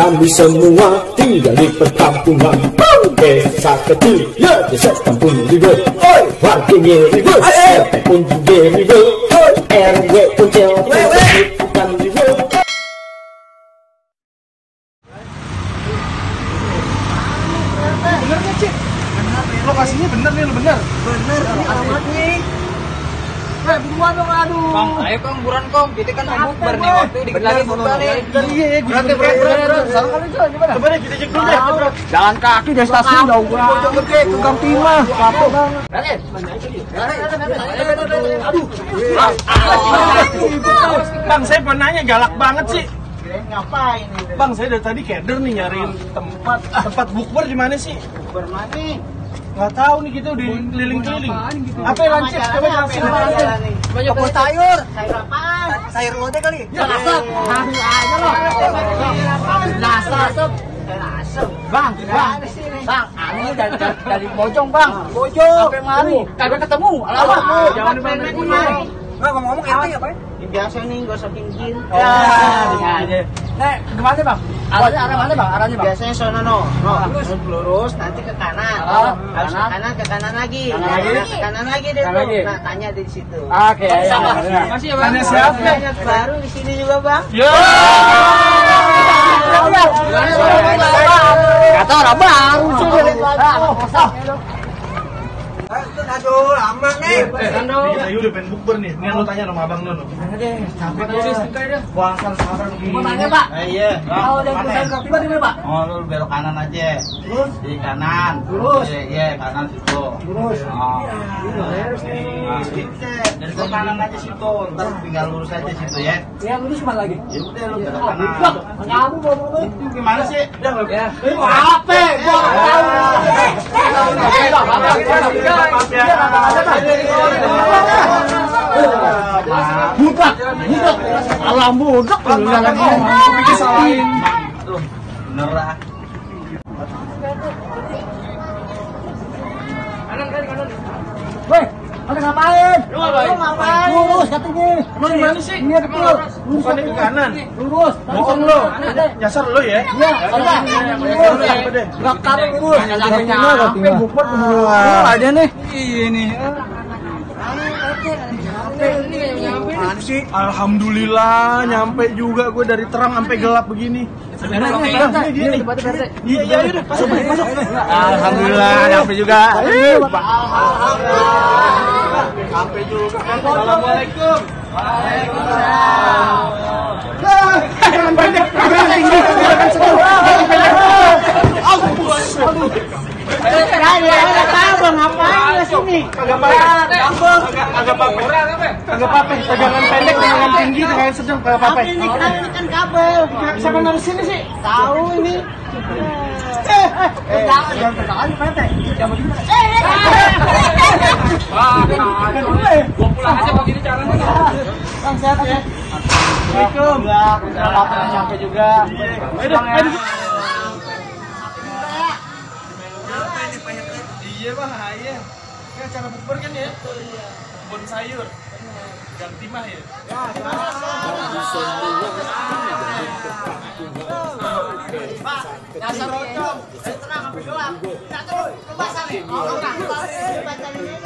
Kami semua tinggal di perkampungan. Desa kecil, ya desa kampung ribet. Warganya ribet, RT pun juga ribet. RW pun bukan ribet. Bener nggak, Cik? Lokasinya bener nih, bener. Bener, alamatnya. Buruan dong, aduh. Kong, ayo Kong, buruan Kong. Kita kan mau bukber nih, waktu dikenalin buka nih. Iya, bener. Salah kali John, gimana? Coba deh, kita cek dulu deh. Jalan kaki dari stasiun jauh banget. Bojong gede, ke Gang Timah. Kapok banget. Aduh. Bang, saya mau nanya, galak banget sih. Ngapain? Bang, saya dari tadi keder nih nyariin tempat bukber di mana sih? Bukber mana? Nggak tahu nih, kita udah keliling-keliling. Apa yang lancip? Coba jelasin. Banyak beli sayur. Sayur apaan? Sayur lodeh kali. Ya, asap. Ambil aja loh. Asap. Asap. Bang, ini dari Bojong, Bang. Bojong. Sampai mari. Kagak ketemu. Alamak. Jangan dimain-main. Bang, ngomong-ngomong ente apa ya? Biasa nih, gak usah pinggir. Aja. Nek, kemana Bang? Arah mana Bang? Arahnya Bang? Biasanya sono lurus, nanti ke kanan. Harus ke kanan, ke kanan lagi. Ke kanan lagi deh tuh. Nah, tanya di situ. Oke, ya. Makasih ya, Bang. Tanya siapa? Tanya baru di sini juga, Bang. Ya. Kata orang baru. Aduh, lama nih. Ayo udah pengen bukber nih. Ini lu tanya sama abang lu. Capek dah. Buangkan sabar begini. Mau tanya Pak? Iya. Kalau dari perusahaan kopi di mana Pak? Oh, lu belok kanan aja. Terus? Di kanan. Lurus? Iya, kanan situ. Lurus? Oh. Dari ke kanan aja situ. Ntar tinggal lurus aja situ ya. Ya, lurus mana lagi? Ya udah lu belok kanan. Kamu mau Itu gimana sih? ya. Apa? Gua budak. Alam budak. Bikin salahin. Aduh, bener lah. Weh, ada ngapain? Lu ngapain? Lurus katanya. Lu gimana sih? Iya betul. Bukannya ke kanan. Lurus. Bohong lu. Nyasar lu ya? Iya, ada. Enggak tahu lurus. Tinggal bukber semua. Ada nih. Ini. Alhamdulillah nyampe juga gue dari terang sampai gelap begini. Gini. Iya, udah masuk. Alhamdulillah nyampe juga. Sampai juga. Assalamualaikum. Waalaikumsalam. Jangan pendek, jangan tinggi, jangan sedang. Jangan pendek. Ada tahu ngapain di sini? Agak apa-apa. Jangan pendek, jangan tinggi, jangan sedang. Agak apa-apa. Ini kan kabel. Siapa naruh sini sih? Tahu ini. Jangan tertahan Pak. Jangan begini. Gua pulang aja begini caranya. Bang, sehat ya? Assalamualaikum. Udah nyampe juga. Aduh. Iya Bang, iya. Ini acara bukber kan ya? Kebun sayur. Gang Timah ya? Pak, dasar rocong. Tenang sampai gelap. Tak terus, lu basah nih. Baca ini.